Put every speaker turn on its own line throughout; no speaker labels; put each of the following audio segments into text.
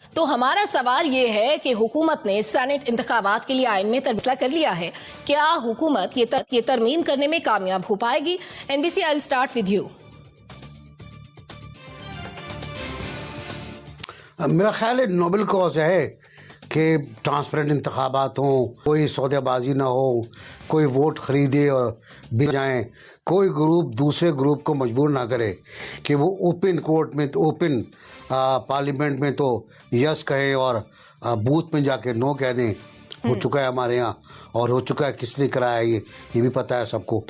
तो हमारा सवाल ये है कि हुकूमत ने सेनेट इंतखाबात के लिए आइन में फैसला कर लिया है, क्या हुकूमत ये तरमीम करने में कामयाब हो पाएगी? NBC, I will start with you.
मेरा ख्याल है नोबल कॉज है कि ट्रांसपेरेंट इंतखाबात हों, कोई सौदेबाजी ना हो, कोई वोट ख़रीदे और बिक जाएँ, कोई ग्रुप दूसरे ग्रुप को मजबूर ना करे कि वो ओपन कोर्ट में, ओपन पार्लियामेंट में तो यस कहें और बूथ में जाके नो कह दें। हो चुका है हमारे यहाँ, और हो चुका है किसने कराया ये भी पता है सबको।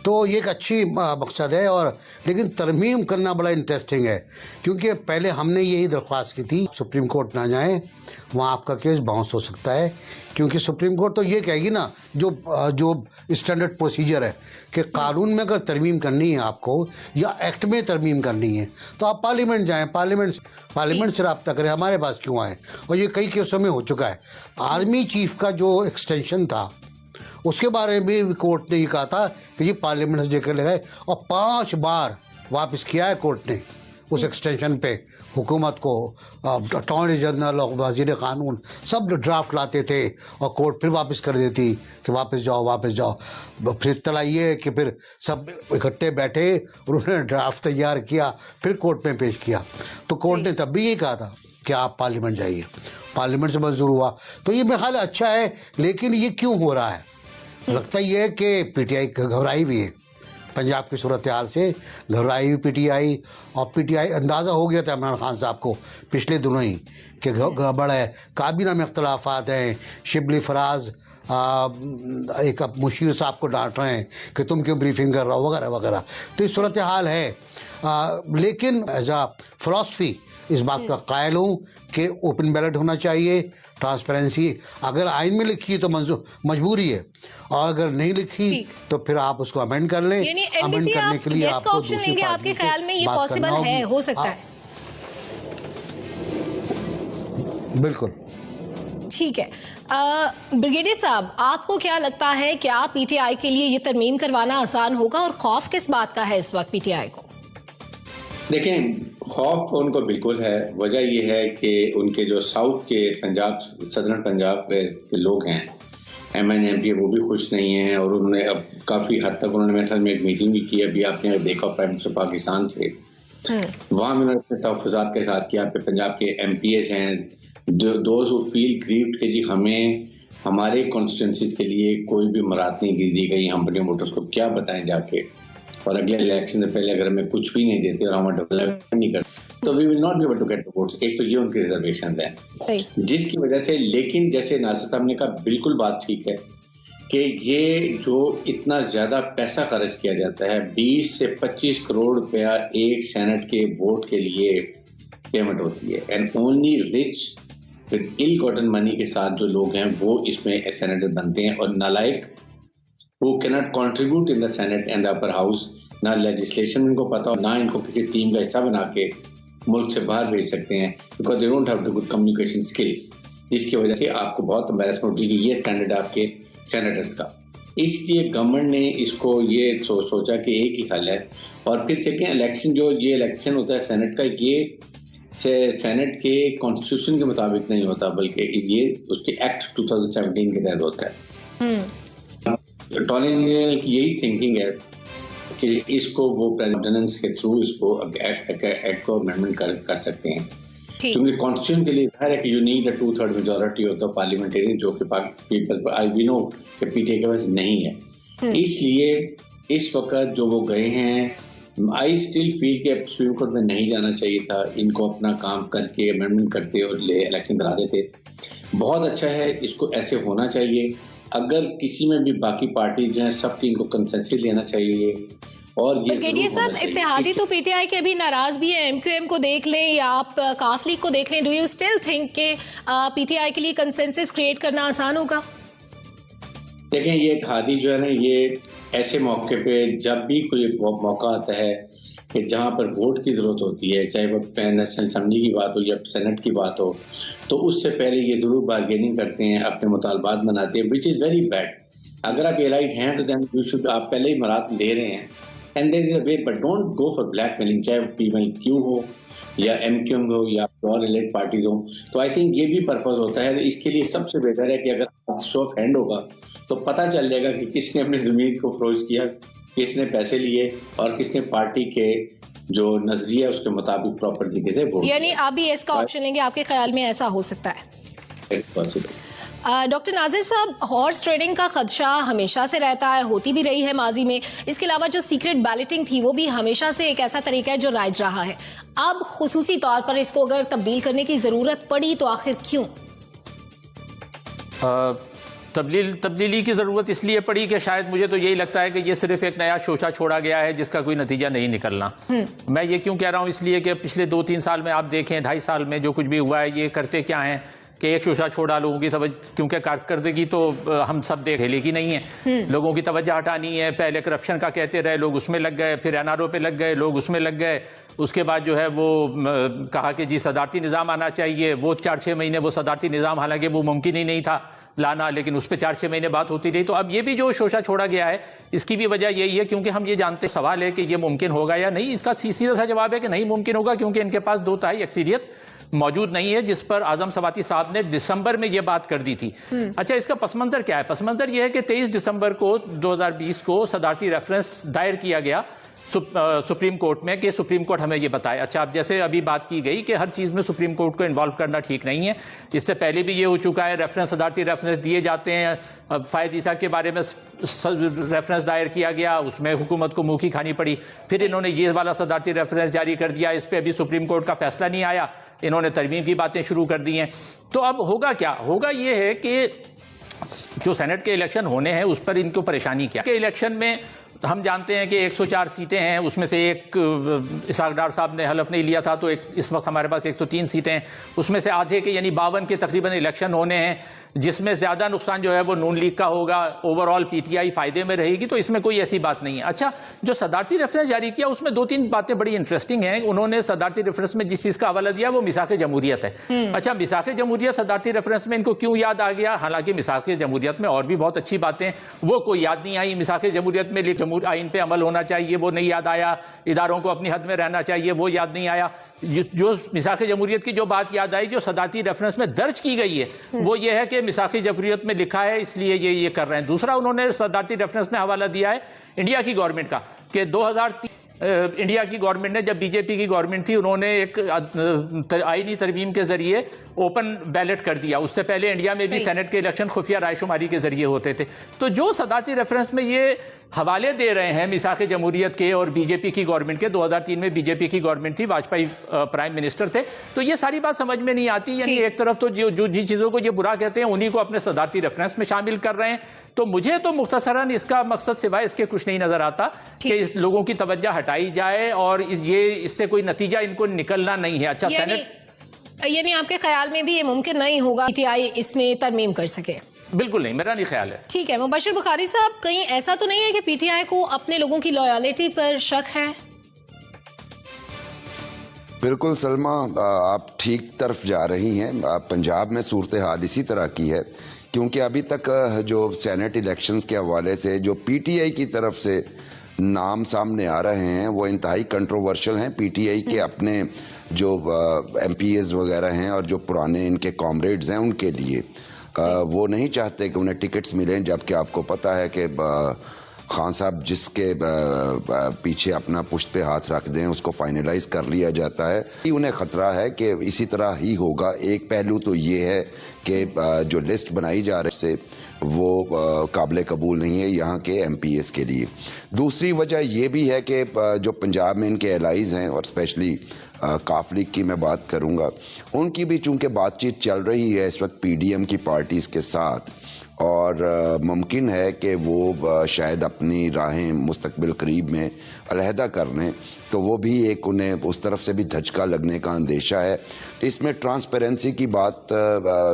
तो ये एक अच्छी मकसद है, और लेकिन तरमीम करना बड़ा इंटरेस्टिंग है, क्योंकि पहले हमने यही दरख्वास्त की थी सुप्रीम कोर्ट ना जाए, वहाँ आपका केस बाउंस हो सकता है, क्योंकि सुप्रीम कोर्ट तो ये कहेगी ना, जो स्टैंडर्ड प्रोसीजर है कि कानून में अगर तरमीम करनी है आपको या एक्ट में तरमीम करनी है तो आप पार्लियामेंट जाएं, पार्लियामेंट से रब्ता करें, हमारे पास क्यों आए। और ये कई केसों में हो चुका है। आर्मी चीफ का जो एक्सटेंशन था उसके बारे में भी कोर्ट ने ये कहा था कि ये पार्लियामेंट से जगह लगाए, और 5 बार वापस किया है कोर्ट ने उस एक्सटेंशन पे हुकूमत को। अटॉर्नी जनरल और वज़ीर क़ानून सब ड्राफ्ट लाते थे और कोर्ट फिर वापस कर देती कि वापस जाओ। फिर इत्तला ये है कि फिर सब इकट्ठे बैठे और उन्होंने ड्राफ्ट तैयार किया, फिर कोर्ट में पेश किया। तो कोर्ट ने तब भी ये कहा था कि आप पार्लियामेंट जाइए, पार्लियामेंट से मंजूर हुआ। तो ये मेरा ख्याल अच्छा है, लेकिन ये क्यों हो रहा है? लगता ही है कि पीटीआई घबराई हुई है, पंजाब की सूरत हाल से घबराई हुई पीटीआई। और पीटीआई अंदाज़ा हो गया था इमरान खान साहब को पिछले दिनों ही कि गड़बड़ है, काबीना में इख्तलाफात हैं, शिबली फराज एक मुशीर साहब को डांट रहे हैं कि तुम क्यों ब्रीफिंग कर रहे हो वगैरह वगैरह। तो इस सूरत हाल है, लेकिन एज आ फिलॉसफी इस बात का कायल हूँ कि ओपन बैलेट होना चाहिए, ट्रांसपेरेंसी अगर आइन में लिखी है तो मजबूरी है, और अगर नहीं लिखी तो फिर आप उसको अमेंड कर लें। अमेंड करने के लिए आपको
ऑप्शन लेंगे, आपके ख्याल में ये पॉसिबल है, हो सकता है?
बिल्कुल
ठीक है। ब्रिगेडियर साहब, आपको क्या लगता है, क्या पीटीआई के लिए ये तरमीम करवाना आसान होगा, और खौफ किस बात का है इस वक्त पीटीआई को?
देखें, खौफ उनको बिल्कुल है। वजह यह है कि उनके जो साउथ के पंजाब, सदर्न पंजाब के लोग हैं, MNP, वो भी खुश नहीं हैं, और उन्होंने अब काफ़ी हद तक उन्होंने मेरे ख्याल में एक मीटिंग भी की। अभी आपने देखा प्राइम मिनिस्टर पाकिस्तान से, वहाँ उन्होंने अपने तहफ़्फ़ुज़ात के साथ किया पे पंजाब के MPs हैं, दोज़ हू फील ग्रीव्ड कि जी हमें हमारे कॉन्स्टिट्यूंसीज के लिए कोई भी मराहत नहीं दी गई, हम अपने वोटर्स को क्या बताएं जाके, और अगले इलेक्शन से पहले अगर हमें कुछ भी नहीं देते और हम डेवलपमेंट नहीं करते तो we will not be able to get the votes. एक तो ये उनकी रिजर्वेशन है जिसकी वजह से, लेकिन जैसे नासिर साहब ने कहा, बिल्कुल बात ठीक है कि ये जो इतना ज्यादा पैसा खर्च किया जाता है, 20 से 25 करोड़ रुपया एक सेनेट के वोट के लिए पेमेंट होती है, and only rich with ill gotten money के साथ जो लोग हैं वो इसमें सेनेटर बनते हैं, और नालायक who cannot contribute in the Senate and the upper house, ना लेजिस्लेशन इनको पता हो, ना इनको किसी टीम का हिस्सा बना के मुल्क से बाहर भेज सकते हैं, because they don't have the good communication skills, जिसकी वजह से आपको बहुत एम्बैरेसमेंट होती है कि ये स्टैंडर्ड आपके सेनेटर्स का। इसलिए गवर्नमेंट ने इसको ये सोचा कि एक ही हल है। और फिर देखें, इलेक्शन जो ये इलेक्शन होता है सेनेट का, ये सेनेट के कॉन्स्टिट्यूशन के मुताबिक नहीं होता, बल्कि ये उसके एक्ट 2017 के तहत होता है। अटॉर्नी जनरल की यही थिंकिंग है कि इसको वो प्रेसिडेंट्स के थ्रू इसको एक्ट को अमेंडमेंट कर सकते हैं, क्योंकि कॉन्स्टिट्यूशन के लिए है कि you need a 2/3 majority of the parliamentarian, जो कि पीपल आई वी नो कि पीटीआई के पास नहीं है। इसलिए इस वक्त जो वो गए हैं, आई स्टिल फील कि सुप्रीम कोर्ट में नहीं जाना चाहिए था, इनको अपना काम करके अमेंडमेंट करते और इलेक्शन करा देते। बहुत अच्छा है, इसको ऐसे होना चाहिए। अगर किसी में भी बाकी पार्टी जो है सबकी इनको कंसेंसस लेना चाहिए। और ये
ब्रिगेडियर साहब, इत्तेहादी तो पीटीआई के अभी नाराज भी है, एमक्यूएम को देख लें या आप काफ लीग को देख लें, डू यू स्टिल थिंक कि पीटीआई के लिए कंसेंसस क्रिएट करना आसान होगा?
देखें, ये इत्तेहादी जो है ना, ये ऐसे मौके पे जब भी कोई मौका आता है कि जहाँ पर वोट की जरूरत होती है, चाहे वो नेशनल असेंबली की बात हो या सेनेट की बात हो, तो उससे पहले ये जरूर बार्गेनिंग करते हैं, अपने मुतालबात बनाते हैं, विच इज़ वेरी बैड। अगर आप एलाइट हैं तो देन यू शुड, आप पहले ही मराहत ले रहे हैं and there is a way, but don't go for blackmailing, चाहे PMQ हो या MQ हो या और इलेक्ट पार्टीज हो। तो आई थिंक ये भी पर्पस होता है। इसके लिए सबसे बेहतर है कि अगर शो ऑफ हैंड होगा तो पता चल जाएगा कि किसने अपनी जमीन को फरोज किया, किसने पैसे लिए और किसने पार्टी के जो नजरिया उसके मुताबिक प्रॉपर तरीके से वोट।
यानी आप भी इसका ऑप्शन लेंगे, आपके ख्याल में ऐसा हो सकता है? डॉक्टर नाजिर साहब, हॉर्स ट्रेडिंग का खदशा हमेशा से रहता है, होती भी रही है माजी में। इसके अलावा जो सीक्रेट बैलेटिंग थी वो भी हमेशा से एक ऐसा तरीका है जो राइज रहा है। अब खुसूसी तौर पर इसको अगर तब्दील करने की जरूरत पड़ी तो आखिर क्यों?
तब्दीली की ज़रूरत इसलिए पड़ी कि शायद मुझे तो यही लगता है कि ये सिर्फ एक नया शोशा छोड़ा गया है जिसका कोई नतीजा नहीं निकलना। मैं ये क्यों कह रहा हूँ, इसलिए कि पिछले 2-3 साल में आप देखें, 2.5 साल में जो कुछ भी हुआ है, ये करते क्या हैं कि एक शोशा छोड़ा, लोगों की तवज्जो, क्योंकि कारकर्दगी तो हम सब देख लेगी नहीं है, लोगों की तवज्जो हटानी है। पहले करप्शन का कहते रहे, लोग उसमें लग गए, फिर NRO पे लग गए, लोग उसमें लग गए। उसके बाद जो है वो कहा कि जी सदारती निज़ाम आना चाहिए। वो 4-6 महीने वो सदारती निज़ाम, हालांकि वो मुमकिन ही नहीं था लाना, लेकिन उस पर 4-6 महीने बात होती रही। तो अब ये भी जो शोशा छोड़ा गया है, इसकी भी वजह यही है क्योंकि हम ये जानते, सवाल है कि ये मुमकिन होगा या नहीं। इसका सीधा सा जवाब है कि नहीं मुमकिन होगा, क्योंकि इनके पास 2/3 अक्सरियत मौजूद नहीं है, जिस पर आजम सवाती साहब ने दिसंबर में ये बात कर दी थी। अच्छा, इसका पसमंजर क्या है? पसमंजर ये है कि 23 दिसंबर को 2020 को सदारती रेफरेंस दायर किया गया सुप्रीम कोर्ट में कि सुप्रीम कोर्ट हमें ये बताए। अच्छा, अब जैसे अभी बात की गई कि हर चीज़ में सुप्रीम कोर्ट को इन्वॉल्व करना ठीक नहीं है। इससे पहले भी ये हो चुका है, रेफरेंस सदारती रेफरेंस दिए जाते हैं। फायद ईसा के बारे में रेफरेंस दायर किया गया, उसमें हुकूमत को मुँह की खानी पड़ी। फिर इन्होंने ये वाला सदारती रेफरेंस जारी कर दिया, इस पर अभी सुप्रीम कोर्ट का फैसला नहीं आया, इन्होंने तरमीम की बातें शुरू कर दी हैं। तो अब होगा क्या? होगा ये है कि जो सेनेट के इलेक्शन होने हैं उस पर इनको परेशानी क्या के इलेक्शन में हम जानते हैं कि 104 सीटें हैं, उसमें से एक इसहाक डार साहब ने हलफ नहीं लिया था, तो इस वक्त हमारे पास 103 सीटें हैं। उसमें से आधे के यानी 52 के तकरीबन इलेक्शन होने हैं, जिसमें ज़्यादा नुकसान जो है वो नून लीग का होगा। ओवरऑल PTI फ़ायदे में रहेगी, तो इसमें कोई ऐसी बात नहीं है। अच्छा, जो सदारती रेफरेंस जारी किया उसमें 2-3 बातें बड़ी इंटरेस्टिंग हैं। उन्होंने सदारती रेफरेंस में जिस चीज़ का हवाला दिया वो मिसाक जमहूरियत है। अच्छा, मिसाक जमहूरियत सदारती रेफरेंस में इनको क्यों याद आ गया? हालांकि मिसाक जमहूरियत में और भी बहुत अच्छी बातें, वो कोई याद नहीं आई। मिसाक जमहूरियत में आइन पे अमल होना चाहिए, वो नहीं याद आया। इदारों को अपनी हद में रहना चाहिए, वो याद नहीं आया। जो मिसाक जमहूरियत की जो बात याद आई, जो सदारती रेफरेंस में दर्ज की गई है, वो ये है कि मिसाक जमहूरियत में लिखा है, इसलिए ये कर रहे हैं। दूसरा, उन्होंने सदारती रेफरेंस में हवाला दिया है इंडिया की गवर्नमेंट का कि 2003 इंडिया की गवर्नमेंट ने, जब बीजेपी की गवर्नमेंट थी, उन्होंने एक आईनी तरमीम के जरिए ओपन बैलेट कर दिया। उससे पहले इंडिया में भी सेनेट के इलेक्शन खुफिया रायशुमारी के जरिए होते थे। तो जो सदारती रेफरेंस में ये हवाले दे रहे हैं मिसाक जमहूरियत के और बीजेपी की गवर्नमेंट के, 2003 में बीजेपी की गवर्नमेंट थी, वाजपेयी प्राइम मिनिस्टर थे, तो ये सारी बात समझ में नहीं आती। यानी एक तरफ तो जो जिन चीज़ों को ये बुरा कहते हैं उन्हीं को अपने सदारती रेफरेंस में शामिल कर रहे हैं। तो मुझे तो मुख्तसरन इसका मकसद सिवाय इसके कुछ नहीं नजर आता कि लोगों की तवज्जो हटाई जाए और ये इससे कोई नतीजा इनको निकलना नहीं है। अच्छा, सेनेट
यानी आपके ख्याल में भी ये मुमकिन नहीं होगा PTI इसमें तरमीम कर सके?
बिल्कुल नहीं, मेरा नहीं ख्याल है।
ठीक है, मुबशिर बुखारी साहब, कहीं ऐसा तो नहीं है कि PTI को अपने लोगों की लॉयल्टी पर शक है?
बिल्कुल सलमा, आप ठीक तरफ जा रही हैं। पंजाब में सूरत हाल इसी तरह की है, क्योंकि अभी तक जो सेनेट इलेक्शंस के हवाले से जो PTI की तरफ से नाम सामने आ रहे हैं वो इंतहाई कंट्रोवर्शियल हैं। PTI के अपने जो MPs वगैरह हैं और जो पुराने इनके कॉमरेड्स हैं, उनके लिए वो नहीं चाहते कि उन्हें टिकट्स मिलें, जबकि आपको पता है कि खान साहब जिसके पीछे अपना पुश्त पे हाथ रख दें उसको फाइनलाइज कर लिया जाता है। उन्हें ख़तरा है कि इसी तरह ही होगा। एक पहलू तो ये है कि जो लिस्ट बनाई जा रही है वो काबिल कबूल नहीं है यहाँ के MPs के लिए। दूसरी वजह ये भी है कि जो पंजाब में इनके एलाइज हैं और स्पेशली काफ लीग की मैं बात करूँगा, उनकी भी चूँकि बातचीत चल रही है इस वक्त PDM की पार्टीज़ के साथ, और मुमकिन है कि वो शायद अपनी राहें मुस्तकबिल करीब में अलहदा कर लें, तो वो भी एक उन्हें उस तरफ से भी धचका लगने का अंदेशा है। इसमें ट्रांसपेरेंसी की बात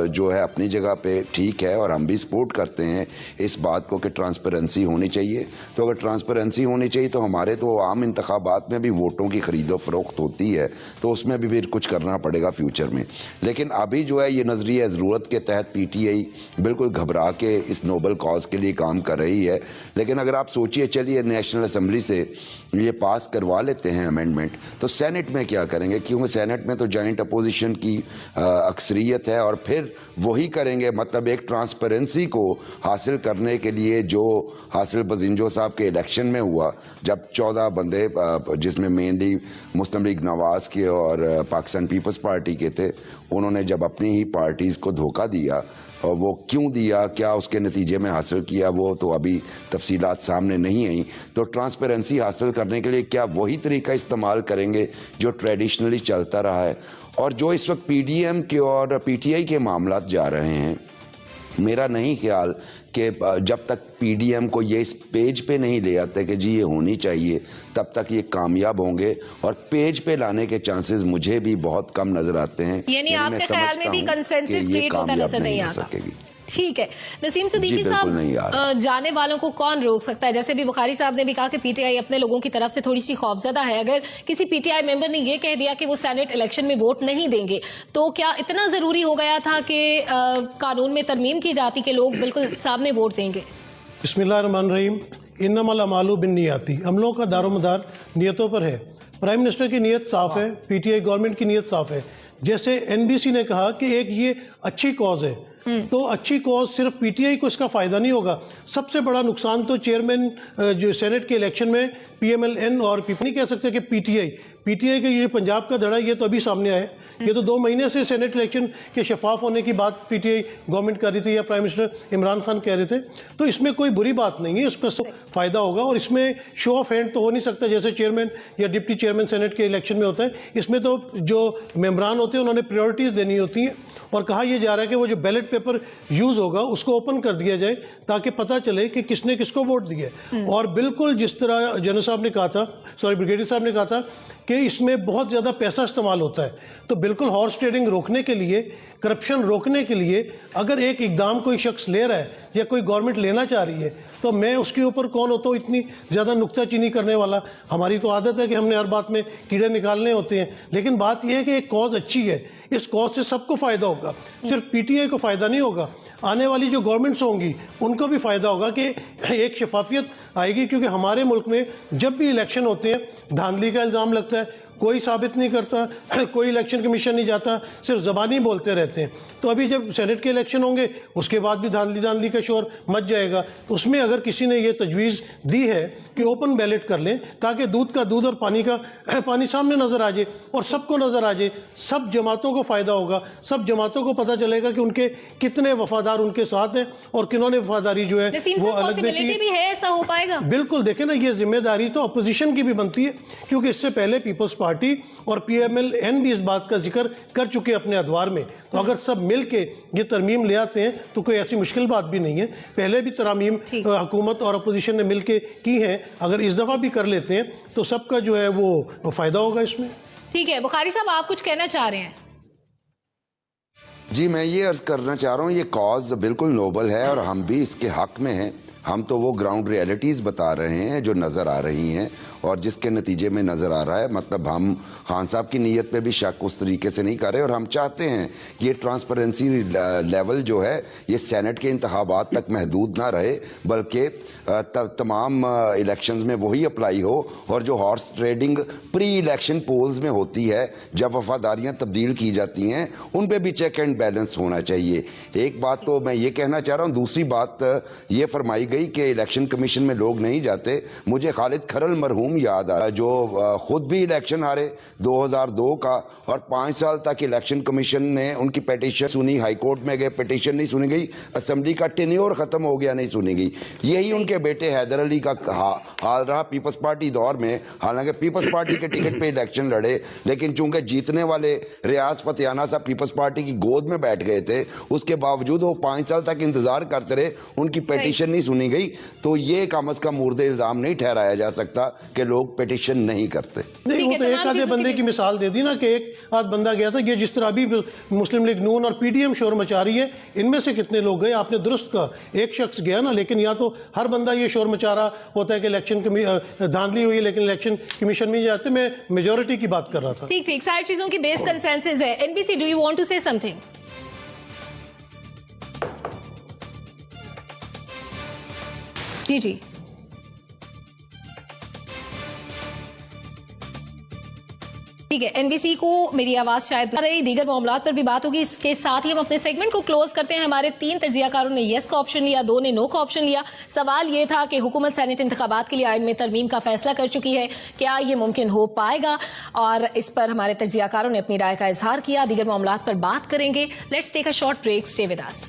जो है अपनी जगह पे ठीक है, और हम भी सपोर्ट करते हैं इस बात को कि ट्रांसपेरेंसी होनी चाहिए। तो अगर ट्रांसपेरेंसी होनी चाहिए तो हमारे तो आम इंतखाबात में भी वोटों की खरीदो फरोख्त होती है, तो उसमें भी फिर कुछ करना पड़ेगा फ्यूचर में। लेकिन अभी जो है ये नज़रिया ज़रूरत के तहत PTI बिल्कुल घबरा के इस नोबल कॉज के लिए काम कर रही है। लेकिन अगर आप सोचिए, चलिए नेशनल असम्बली से ये पास करवा लेते हैं अमेंडमेंट, तो सेनेट में क्या करेंगे? क्योंकि सेनेट में तो जॉइंट अपोजिशन की अक्सरियत है और फिर वही करेंगे। मतलब एक ट्रांसपेरेंसी को हासिल करने के लिए जो हासिल बजिंजो साहब के इलेक्शन में हुआ, जब 14 बंदे जिसमें मेनली मुस्लिम लीग नवाज के और पाकिस्तान पीपल्स पार्टी के थे, उन्होंने जब अपनी ही पार्टीज़ को धोखा दिया, और वो क्यों दिया, क्या उसके नतीजे में हासिल किया, वो तो अभी तफसीलात सामने नहीं आई। तो ट्रांसपेरेंसी हासिल करने के लिए क्या वही तरीका इस्तेमाल करेंगे जो ट्रेडिशनली चलता रहा है? और जो इस वक्त पीडीएम के और पीटीआई के मामलात जा रहे हैं, मेरा नहीं ख्याल कि जब तक पीडीएम को ये इस पेज पे नहीं ले आते कि जी ये होनी चाहिए, तब तक ये कामयाब होंगे। और पेज पे लाने के चांसेस मुझे भी बहुत कम नजर आते हैं।
यानी आपके ख्याल में भी कंसेंसस क्रिएट होता नजर नहीं आता। ठीक है, नसीम सिद्दीकी साहब, जाने वालों को कौन रोक सकता है? जैसे भी बुखारी साहब ने भी कहा कि पीटीआई अपने लोगों की तरफ से थोड़ी सी खौफजदा है। अगर किसी पीटीआई मेंबर ने ये कह दिया कि वो सेनेट इलेक्शन में वोट नहीं देंगे, तो क्या इतना जरूरी हो गया था कि कानून में तरमीम की जाती कि लोग बिल्कुल सामने वोट देंगे?
बिस्मिल्लाहिर्रहमानिर्रहीम, इन्नमल अमालु बिन्नियाती, अमलों का दारोमदार नियतों पर है। प्राइम मिनिस्टर की नीयत साफ है, पीटीआई गवर्नमेंट की नीयत साफ है। जैसे एनबीसी ने कहा कि एक ये अच्छी कॉज है, तो अच्छी कॉज सिर्फ पीटीआई को इसका फायदा नहीं होगा। सबसे बड़ा नुकसान तो चेयरमैन जो सेनेट के इलेक्शन में पीएमएलएन और नहीं कह सकते कि पीटीआई का ये पंजाब का धड़ा, ये तो अभी सामने आया। ये तो 2 महीने से सेनेट इलेक्शन के शफाफ होने की बात पीटीआई गवर्नमेंट कर रही थी या प्राइम मिनिस्टर इमरान खान कह रहे थे। तो इसमें कोई बुरी बात नहीं है, इसमें फ़ायदा होगा। और इसमें शो ऑफ हैंड तो हो नहीं सकता जैसे चेयरमैन या डिप्टी चेयरमैन सेनेट के इलेक्शन में होता है। इसमें तो जो मेम्बरान होते हैं उन्होंने प्रायोरिटीज़ देनी होती हैं। और कहा यह जा रहा है कि वो जो बैलेट पेपर यूज़ होगा उसको ओपन कर दिया जाए ताकि पता चले कि किसने किसको वोट दिया। और बिल्कुल जिस तरह जनरल साहब ने कहा था, ब्रिगेडियर साहब ने कहा था कि इसमें बहुत ज़्यादा पैसा इस्तेमाल होता है, तो बिल्कुल हॉर्स ट्रेडिंग रोकने के लिए, करप्शन रोकने के लिए अगर एक इकदाम कोई शख्स ले रहा है या कोई गवर्नमेंट लेना चाह रही है, तो मैं उसके ऊपर कौन होता हूँ इतनी ज़्यादा नुक्ताचीनी करने वाला। हमारी तो आदत है कि हमने हर बात में कीड़े निकालने होते हैं। लेकिन बात यह है कि एक कॉज अच्छी है, इस कॉज से सबको फ़ायदा होगा, सिर्फ पीटीआई को फ़ायदा नहीं होगा, आने वाली जो गवर्नमेंट्स होंगी उनको भी फ़ायदा होगा कि एक शफाफियत आएगी। क्योंकि हमारे मुल्क में जब भी इलेक्शन होते हैं धांधली का इल्ज़ाम लगता है, कोई साबित नहीं करता, कोई इलेक्शन कमीशन नहीं जाता, सिर्फ ज़बानी बोलते रहते हैं। तो अभी जब सेनेट के इलेक्शन होंगे उसके बाद भी धांधली का शोर मच जाएगा। तो उसमें अगर किसी ने ये तजवीज़ दी है कि ओपन बैलेट कर लें ताकि दूध का दूध और पानी का पानी सामने नज़र आ जाए और सबको नज़र आ जाए, सब जमातों को फ़ायदा होगा, सब जमातों को पता चलेगा कि उनके कितने वफादार उनके साथ हैं और किन्होंने वफादारी जो है वो अलग
भी है। ऐसा हो पाएगा?
बिल्कुल, देखें ना, ये जिम्मेदारी तो अपोजिशन की भी बनती है, क्योंकि इससे पहले पीपल्स पार्टी और पीएमएलएन भी इस बात का जिक्र कर चुके अपने अदवार में। तो अगर सब मिल के ये तरमीम ले आते हैं तो कोई ऐसी मुश्किल बात भी नहीं है। पहले भी तरमीम हुकूमत और अपोजिशन ने मिल के की है, अगर इस दफ़ा भी कर लेते हैं तो सबका जो है वो फ़ायदा होगा इसमें।
ठीक है, बुखारी साहब आप कुछ कहना चाह रहे हैं?
जी, मैं ये अर्ज़ करना चाह रहा हूँ, ये कॉज बिल्कुल नोबल है और हम भी इसके हक में हैं। हम तो वो ग्राउंड रियलिटीज़ बता रहे हैं जो नज़र आ रही हैं और जिसके नतीजे में नज़र आ रहा है। मतलब हम खान साहब की नीयत पे भी शक उस तरीके से नहीं कर रहे और हम चाहते हैं कि ये ट्रांसपेरेंसी लेवल जो है ये सेनेट के इंतखाबात तक महदूद ना रहे, बल्कि तमाम इलेक्शंस में वही अप्लाई हो। और जो horse trading pre election polls में होती है, जब वफादारियाँ तब्दील की जाती हैं, उन पर भी चेक एंड बैलेंस होना चाहिए। एक बात तो मैं ये कहना चाह रहा हूँ। दूसरी बात ये फरमाई गई कि इलेक्शन कमीशन में लोग नहीं जाते। मुझे खालिद खरल मरहूम याद आ रहा है, जो खुद भी इलेक्शन हारे 2002 का, और 5 साल तक इलेक्शन कमीशन ने उनकी पिटीशन सुनी, हाई कोर्ट में गए, पिटीशन नहीं सुनी गई, असेंबली का टेन्योर खत्म हो गया, नहीं सुनी गई। यही उनके बेटे हैदर अली का हाल रहा पीपल्स पार्टी दौर में। हालांकि पीपल्स पार्टी के टिकट पे इलेक्शन लड़े, लेकिन चूंकि जीतने वाले रियाज फतेहाना साहब पीपल्स पार्टी की गोद में बैठ गए थे, उसके बावजूद वो 5 साल तक इंतजार करते रहे, उनकी पिटीशन नहीं सुनी गई। तो ये कम अज कम मुर्दे इल्जाम नहीं ठहराया जा सकता कि लोग पिटीशन नहीं करते।
नहीं, वो तो एक आधे बंदे की मिसाल दे दी ना कि एक आध बंदा गया था। ये जिस तरह अभी मुस्लिम लीग नून और पीडीएम शोर मचा रही है, इनमें से कितने लोग गए? आपने दुरुस्त कहा, एक शख्स गया ना, लेकिन या तो हर बंदा ये शोर मचा रहा होता है कि इलेक्शन धांधली हुई लेकिन इलेक्शन कमीशन में जाते। मैं मेजोरिटी की बात कर रहा था।
ठीक ठीक, सारी चीजों की बेस कंसेंसस है। NBC, do you want to say something? जी जी। ठीक है, एनबीसी को मेरी आवाज शायद रही, दीगर मामलात पर भी बात होगी। इसके साथ ही हम अपने सेगमेंट को क्लोज करते हैं। हमारे 3 तजियाकारों ने येस का ऑप्शन लिया, 2 ने नो का ऑप्शन लिया। सवाल ये था कि हुकूमत सेनेट इंतखाबात के लिए आइन में तरमीम का फैसला कर चुकी है, क्या ये मुमकिन हो पाएगा? और इस पर हमारे तजियाकारों ने अपनी राय का इजहार किया। दीगर मामलात पर बात करेंगे। Let's take a short break, stay with us.